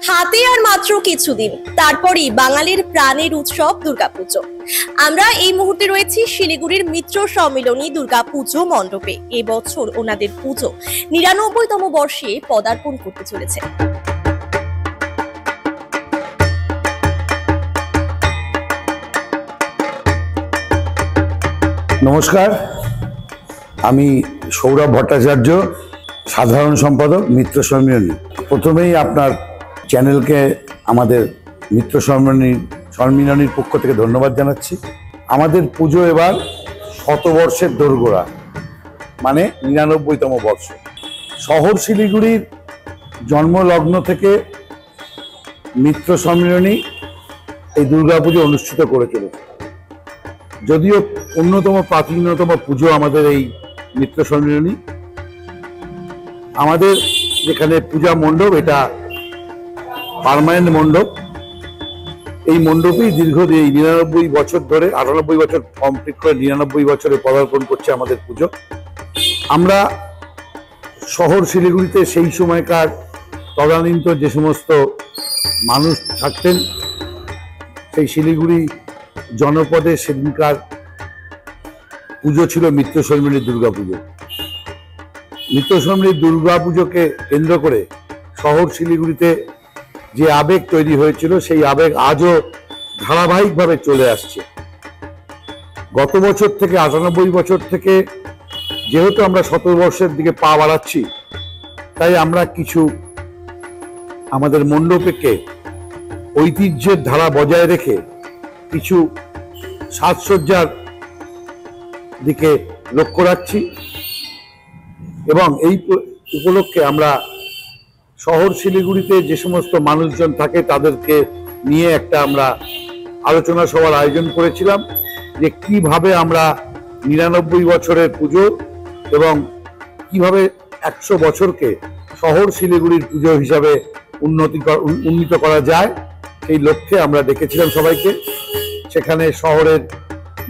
হাতে আর মাত্র কিছুদিন, তারপরই বাঙালির প্রাণের উৎসব দুর্গাপুজো। আমরা এই মুহূর্তে রয়েছি শিলিগুড়ির মিত্র সম্মিলনী দুর্গাপুজো মণ্ডপে। এবছর ওনাদের পুজো ৯৯তম বর্ষে পদার্পণ করতে চলেছে। নমস্কার, আমি সৌরভ ভট্টাচার্য, সাধারণ সম্পাদক মিত্র সম্মিলনী। প্রথমেই আপনার চ্যানেলকে আমাদের মিত্র সম্মিলনীর পক্ষ থেকে ধন্যবাদ জানাচ্ছি। আমাদের পুজো এবার শতবর্ষের দোরগোড়া, মানে ৯৯তম বর্ষ। শহর শিলিগুড়ির জন্মলগ্ন থেকে মিত্র সম্মিলনী এই দুর্গাপুজো অনুষ্ঠিত করে চলেছে। যদিও অন্যতম প্রাচীনতম পুজো আমাদের এই মিত্র সম্মিলনী, আমাদের যেখানে পূজা মণ্ডপ, এটা পার্মানেন্ট মণ্ডপ। এই মণ্ডপেই দীর্ঘদিন ৯৯ বছর ধরে, ৯৮ বছর কমপ্লিট করে ৯৯ বছরে পদার্পণ করছে আমাদের পুজো। আমরা শহর শিলিগুড়িতে সেই সময়কার তদানীন্তন যে সমস্ত মানুষ থাকতেন, সেই শিলিগুড়ি জনপদে সেদিনকার পুজো ছিল মিত্র সম্মিলনী দুর্গাপুজো। মিত্র সম্মিলনী দুর্গাপুজোকে কেন্দ্র করে শহর শিলিগুড়িতে যে আবেগ তৈরি হয়েছিল, সেই আবেগ আজও ধারাবাহিকভাবে চলে আসছে। গত বছর থেকে ৯৮ বছর থেকে যেহেতু আমরা শতবর্ষের দিকে পা বাড়াচ্ছি, তাই আমরা কিছু আমাদের মণ্ডপকে ঐতিহ্যের ধারা বজায় রেখে কিছু সাজসজ্জার দিকে লক্ষ্য রাখছি। এবং এই উপলক্ষে আমরা শহর শিলিগুড়িতে যে সমস্ত মানুষজন থাকে তাদেরকে নিয়ে একটা আমরা আলোচনা সভার আয়োজন করেছিলাম, যে কিভাবে আমরা ৯৯ বছরের পুজো এবং কিভাবে ১০০ বছরকে শহর শিলিগুড়ির পুজো হিসাবে উন্নীত করা যায়। সেই লক্ষ্যে আমরা ডেকেছিলাম সবাইকে। সেখানে শহরের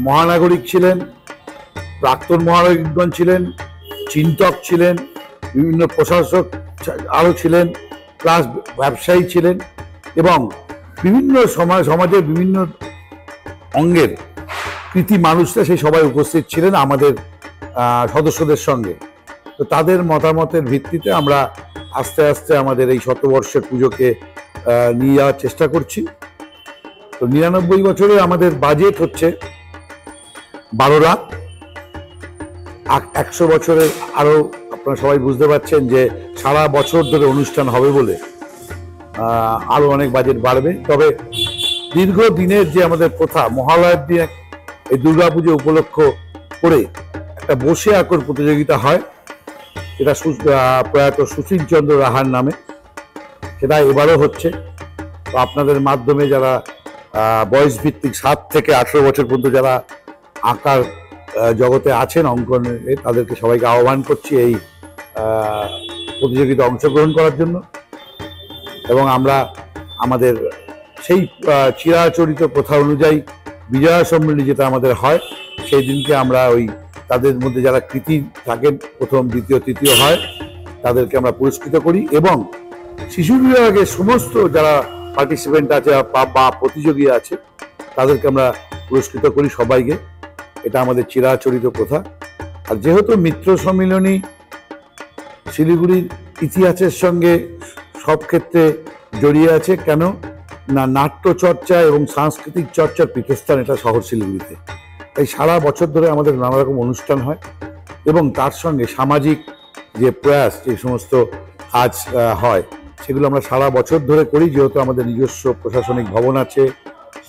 মহানাগরিক ছিলেন, প্রাক্তন মহানাগরিকগণ ছিলেন, চিন্তক ছিলেন, বিভিন্ন প্রশাসক আরও ছিলেন, প্লাস ব্যবসায়ী ছিলেন, এবং বিভিন্ন সমাজের বিভিন্ন অঙ্গের কৃতি মানুষরা সেই সবাই উপস্থিত ছিলেন আমাদের সদস্যদের সঙ্গে। তো তাদের মতামতের ভিত্তিতে আমরা আস্তে আস্তে আমাদের এই শতবর্ষের পুজোকে নিয়ে যাওয়ার চেষ্টা করছি। তো ৯৯ বছরে আমাদের বাজেট হচ্ছে ১২ লাখ। ১০০ বছরে আরও আপনারা সবাই বুঝতে পারছেন যে সারা বছর ধরে অনুষ্ঠান হবে বলে আরও অনেক বাজেট বাড়বে। তবে দীর্ঘদিনের যে আমাদের প্রথা, মহালয়ার দিন এই দুর্গাপুজো উপলক্ষ করে একটা বসে আঁকর প্রতিযোগিতা হয়, এটা প্রয়াত সুশীল চন্দ্র রাহার নামে, সেটা এবারও হচ্ছে। তো আপনাদের মাধ্যমে যারা বয়স ভিত্তিক ৭ থেকে ১৮ বছর পর্যন্ত যারা আঁকার জগতে আছেন, অঙ্কনে, তাদেরকে সবাইকে আহ্বান করছি এই প্রতিযোগিতায় অংশগ্রহণ করার জন্য। এবং আমরা আমাদের সেই চিরাচরিত প্রথা অনুযায়ী বিজয়া সম্মিলনী যেটা আমাদের হয়, সেই দিনকে আমরা ওই তাদের মধ্যে যারা কৃতি থাকেন, প্রথম, দ্বিতীয়, তৃতীয় হয়, তাদেরকে আমরা পুরস্কৃত করি। এবং শিশু বিভাগের সমস্ত যারা পার্টিসিপেন্ট আছে বা প্রতিযোগী আছে, তাদেরকে আমরা পুরস্কৃত করি সবাইকে। এটা আমাদের চিরাচরিত প্রথা। আর যেহেতু মিত্র সম্মিলনী শিলিগুড়ির ইতিহাসের সঙ্গে সব ক্ষেত্রে জড়িয়ে আছে, কেন না নাট্য চর্চা এবং সাংস্কৃতিক চর্চার পীঠস্থান এটা শহর শিলিগুড়িতে। তাই সারা বছর ধরে আমাদের নানা রকম অনুষ্ঠান হয়, এবং তার সঙ্গে সামাজিক যে প্রয়াস, যে সমস্ত কাজ হয়, সেগুলো আমরা সারা বছর ধরে করি। যেহেতু আমাদের নিজস্ব প্রশাসনিক ভবন আছে,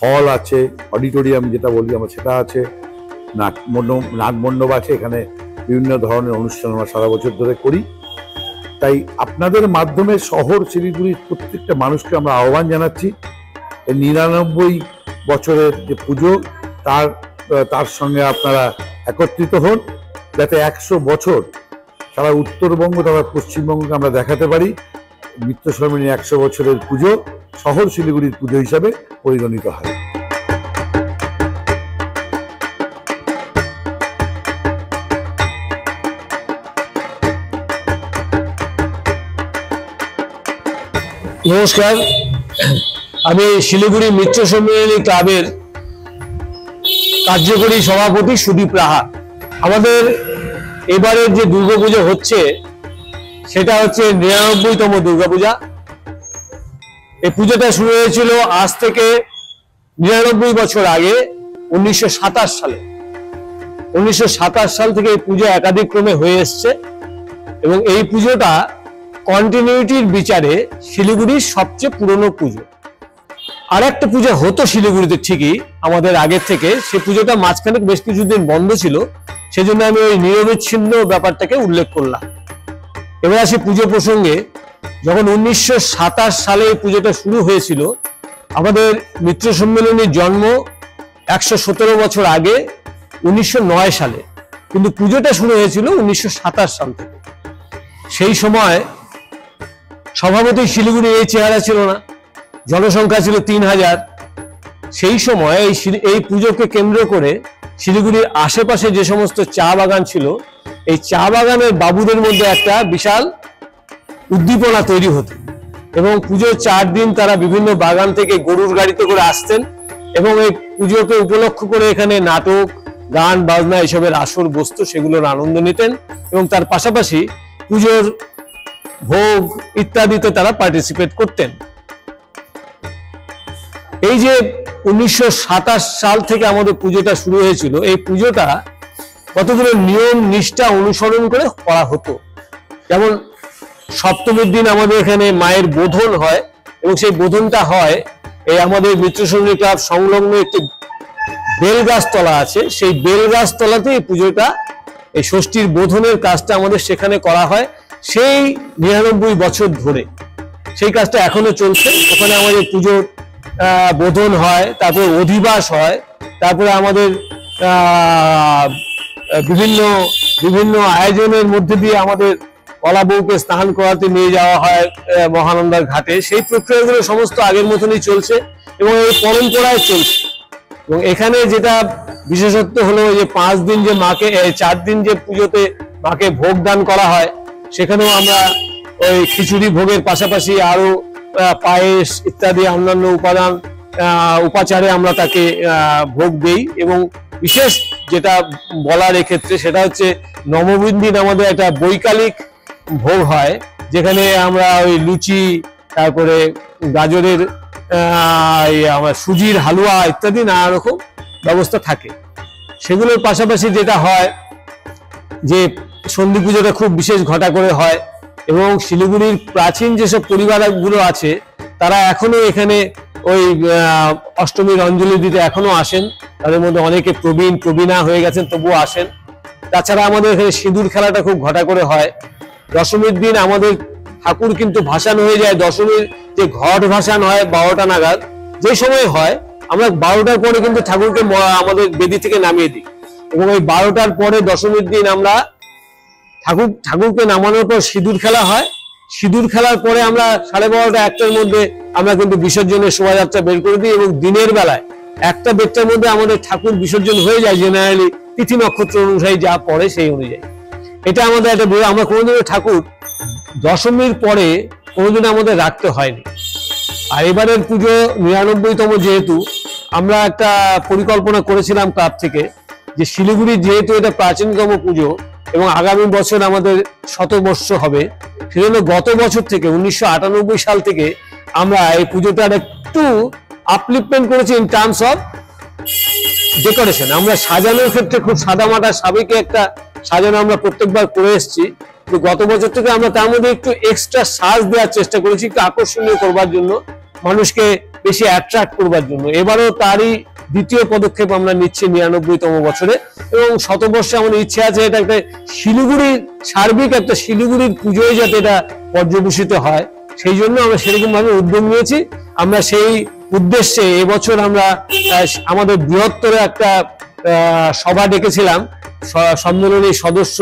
হল আছে, অডিটোরিয়াম যেটা বলি আমরা সেটা আছে, নাটমণ্ডপ আছে, এখানে বিভিন্ন ধরনের অনুষ্ঠান আমরা সারা বছর ধরে করি। তাই আপনাদের মাধ্যমে শহর শিলিগুড়ির প্রত্যেকটা মানুষকে আমরা আহ্বান জানাচ্ছি, এই ৯৯ বছরের যে পুজো, তার সঙ্গে আপনারা একত্রিত হন, যাতে ১০০ বছর সারা উত্তরবঙ্গ তথা পশ্চিমবঙ্গকে আমরা দেখাতে পারি মিত্র সম্মিলনী ১০০ বছরের পুজো শহর শিলিগুড়ির পুজো হিসাবে পরিগণিত হয়। নমস্কার, আমি শিলিগুড়ি মিত্র সম্মেলনী ক্লাবের কার্যকরী সভাপতি সুদীপ রাহা। আমাদের এবারের যে দুর্গাপূজা হচ্ছে সেটা হচ্ছে 99তম দুর্গাপূজা। এই পুজোটা শুরু হয়েছিল আজ থেকে 99 বছর আগে 1927 সালে। 1927 সাল থেকে এই পুজো একাধিক ক্রমে হয়ে এসছে এবং এই পুজোটা কন্টিনিউটির বিচারে শিলিগুড়ির সবচেয়ে পুরনো পুজো। আর একটা পুজো হতো শিলিগুড়িতে ঠিকই আমাদের আগের থেকে, সে পুজোটা মাঝখানে বেশ কিছুদিন বন্ধ ছিল, সেজন্য আমি ওই নিরবিচ্ছিন্ন ব্যাপারটাকে উল্লেখ করলাম। এবার আসি পুজো প্রসঙ্গে। যখন 1927 সালে এই পুজোটা শুরু হয়েছিল, আমাদের মিত্র সম্মেলনীর জন্ম 117 বছর আগে 1909 সালে, কিন্তু পুজোটা শুরু হয়েছিল 1927 সাল থেকে। সেই সময় স্বভাবতই শিলিগুড়ি এই চেহারা ছিল না, জনসংখ্যা ছিল 3000। সেই সময় এই পুজোকে কেন্দ্র করে শিলিগুড়ির আশেপাশে যে সমস্ত চা বাগান ছিল, এই চা বাগানের বাবুদের মধ্যে একটা বিশাল উদ্দীপনা তৈরি হতো এবং পুজোর 4 দিন তারা বিভিন্ন বাগান থেকে গরুর গাড়িতে করে আসতেন এবং এই পুজোকে উপলক্ষ করে এখানে নাটক, গান বাজনা এসবের আসর বসতো, সেগুলোর আনন্দ নিতেন এবং তার পাশাপাশি পুজোর ভোগ ইত্যাদিতে তারা পার্টিসিপেট করতেন। এই যে 1927 সাল থেকে আমাদের পুজোটা শুরু হয়েছিল, এই পুজোটা কতগুলো নিয়ম নিষ্ঠা অনুসরণ করে করা হতো। যেমন সপ্তমীর দিন আমাদের এখানে মায়ের বোধন হয় এবং সেই বোধনটা হয় এই আমাদের মিত্র সম্মেলনী ক্লাব সংলগ্ন একটি বেলগাছ তলা আছে, সেই বেলগাছ তলাতে এই পুজোটা, এই ষষ্ঠীর বোধনের কাজটা আমাদের সেখানে করা হয় সেই 99 বছর ধরে। সেই কাজটা এখনো চলছে। ওখানে আমাদের পুজোর বোধন হয়, তারপরে অধিবাস হয়, তারপরে আমাদের বিভিন্ন আয়োজনের মধ্যে দিয়ে আমাদের কলা বউকে স্নান করাতে নিয়ে যাওয়া হয় মহানন্দার ঘাটে। সেই প্রক্রিয়াগুলো সমস্ত আগের মতনই চলছে এবং এই পরম্পরায় চলছে। এবং এখানে যেটা বিশেষত্ব হলো যে 5 দিন যে মাকে, 4 দিন যে পুজোতে মাকে ভোগ দান করা হয়, সেখানেও আমরা ওই খিচুড়ি ভোগের পাশাপাশি আরো পায়েস ইত্যাদি অন্যান্য উপাচারে আমরা তাকে ভোগ দেই। এবং বিশেষ যেটা বলার এক্ষেত্রে সেটা হচ্ছে নবমীর দিন আমাদের একটা বৈকালিক ভোগ হয়, যেখানে আমরা ওই লুচি, তারপরে গাজরের আমার সুজির হালুয়া ইত্যাদি নানা রকম ব্যবস্থা থাকে। সেগুলোর পাশাপাশি যেটা হয় যে সন্ধি পুজোটা খুব বিশেষ ঘটা করে হয় এবং শিলিগুড়ির প্রাচীন যেসব পরিবারগুলো আছে তারা এখনো এখানে ওই অষ্টমীর অঞ্জলি দিতে এখনো আসেন। তাদের মধ্যে অনেকে প্রবীণা হয়ে গেছেন, তবুও আসেন। তাছাড়া আমাদের এখানে সিঁদুর খেলাটা খুব ঘটা করে হয়। দশমীর দিন আমাদের ঠাকুর কিন্তু ভাসান হয়ে যায়। দশমীর যে ঘট ভাসান হয় 12টা নাগাদ, যে সময় হয় আমরা 12টার পরে কিন্তু ঠাকুরকে আমাদের বেদি থেকে নামিয়ে দিই এবং ওই 12টার পরে দশমীর দিন আমরা ঠাকুরকে নামানোর পর সিঁদুর খেলা হয়। সিঁদুর খেলার পরে আমরা 12:30 1টার মধ্যে আমরা কিন্তু বিসর্জনের শোভাযাত্রা বের করে দিই এবং দিনের বেলায় 1টা-1:30টার মধ্যে আমাদের ঠাকুর বিসর্জন হয়ে যায়, জেনারেলি তিথি নক্ষত্র অনুযায়ী যা পড়ে সেই অনুযায়ী। এটা আমাদের একটা আমরা কোনোদিনও ঠাকুর দশমীর পরে কোনোদিন আমাদের রাখতে হয়নি। আর এবারের পুজো 99তম, যেহেতু আমরা একটা পরিকল্পনা করেছিলাম ক্লাব থেকে যে শিলিগুড়ির যেহেতু এটা প্রাচীনতম পুজো এবং আগামী বছর আমাদের শতবর্ষ হবে, সেজন্য গত বছর থেকে 1998 সাল থেকে আমরা এই পুজোটার একটু আপলিফমেন্ট করেছি ইন টার্মস অফ ডেকোরেশন। আমরা সাজানোর ক্ষেত্রে খুব সাদামাটা সাবেকি একটা সাজানো আমরা প্রত্যেকবার করে এসেছি, কিন্তু গত বছর থেকে আমরা তার মধ্যে একটু এক্সট্রা সাজ দেওয়ার চেষ্টা করেছি, একটু আকর্ষণীয় করবার জন্য, মানুষকে বেশি অ্যাট্রাক্ট করবার জন্য। এবারও তারই দ্বিতীয় পদক্ষেপ আমরা নিচ্ছি 99তম বছরে এবং শতবর্ষে আমাদের ইচ্ছে আছে এটা একটা শিলিগুড়ির সার্বিক একটা শিলিগুড়ির পুজোয় যাতে এটা পর্যবেসিত হয়, সেই জন্য আমরা সেরকম ভাবে উদ্যোগ নিয়েছি। আমরা সেই উদ্দেশ্যে এবছর আমরা আমাদের বৃহত্তর একটা সভা ডেকেছিলাম। সম্মেলনী সদস্য,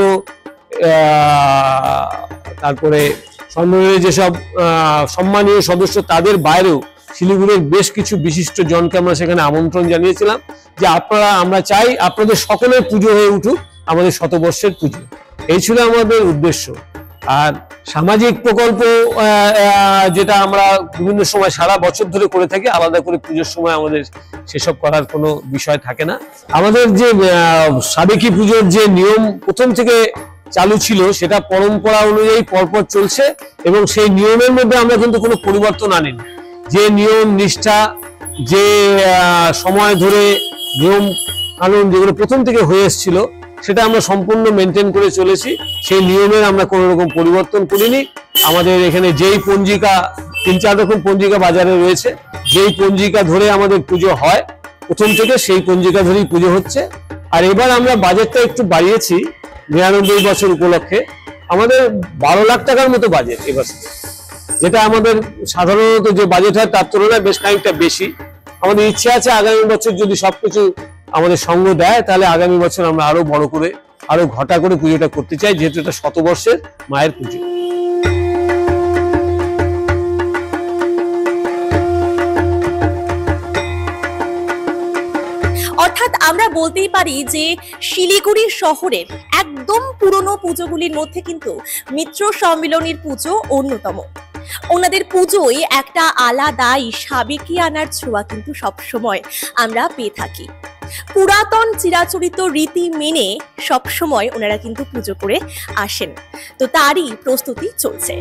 তারপরে সম্মেলনের যেসব সম্মানীয় সদস্য, তাদের বাইরেও শিলিগুড়ির বেশ কিছু বিশিষ্ট জনকে আমরা সেখানে আমন্ত্রণ জানিয়েছিলাম যে আমরা চাই আপনাদের সকলের পুজো হয়ে উঠুক আমাদের শতবর্ষের পুজো। এই ছিল আমাদের উদ্দেশ্য। আর সামাজিক প্রকল্প যেটা আমরা বিভিন্ন সময় সারা বছর ধরে করে থাকি, আলাদা করে পুজোর সময় আমাদের সেসব করার কোনো বিষয় থাকে না। আমাদের যে সাবেকি পুজোর যে নিয়ম প্রথম থেকে চালু ছিল সেটা পরম্পরা অনুযায়ী পরপর চলছে, এবং সেই নিয়মের মধ্যে আমরা কিন্তু কোনো পরিবর্তন আনিনি। যে নিয়ম নিষ্ঠা, যে সময় ধরে নিয়ম কানুন যেগুলো প্রথম থেকে হয়ে এসেছিল সেটা আমরা সম্পূর্ণ মেনটেন করে চলেছি। সেই নিয়মের আমরা কোনো রকম পরিবর্তন করিনি। আমাদের এখানে যেই পঞ্জিকা, 3-4 রকম পঞ্জিকা বাজারে রয়েছে, যেই পঞ্জিকা ধরে আমাদের পুজো হয় প্রথম থেকে সেই পঞ্জিকা ধরেই পুজো হচ্ছে। আর এবার আমরা বাজেটটা একটু বাড়িয়েছি 99 বছর উপলক্ষে। আমাদের 12 লাখ টাকার মতো বাজেট এবার, যেটা আমাদের সাধারণত যে বাজেট হয় তার তুলনায় বেশ খানিকটা বেশি। আমাদের ইচ্ছে আছে আগামী বছর যদি সবকিছু আমাদের সঙ্গ দেয় তাহলে আগামী বছর আমরা আরো বড় করে, আরো ঘটা করে পুজোটা করতে চাই, যেহেতু এটা শতবর্ষের মায়ের পুজো। অর্থাৎ আমরা বলতেই পারি যে শিলিগুড়ি শহরের একদম পুরনো পুজোগুলির মধ্যে কিন্তু মিত্র সম্মিলনীর পুজো অন্যতম। ওনাদের পুজোয় একটা আলাদাই সাবেকি আনার ছোঁয়া কিন্তু সবসময় আমরা পেয়ে থাকি। পুরাতন চিরাচরিত রীতি মেনে সবসময় ওনারা কিন্তু পুজো করে আসেন, তো তারই প্রস্তুতি চলছে।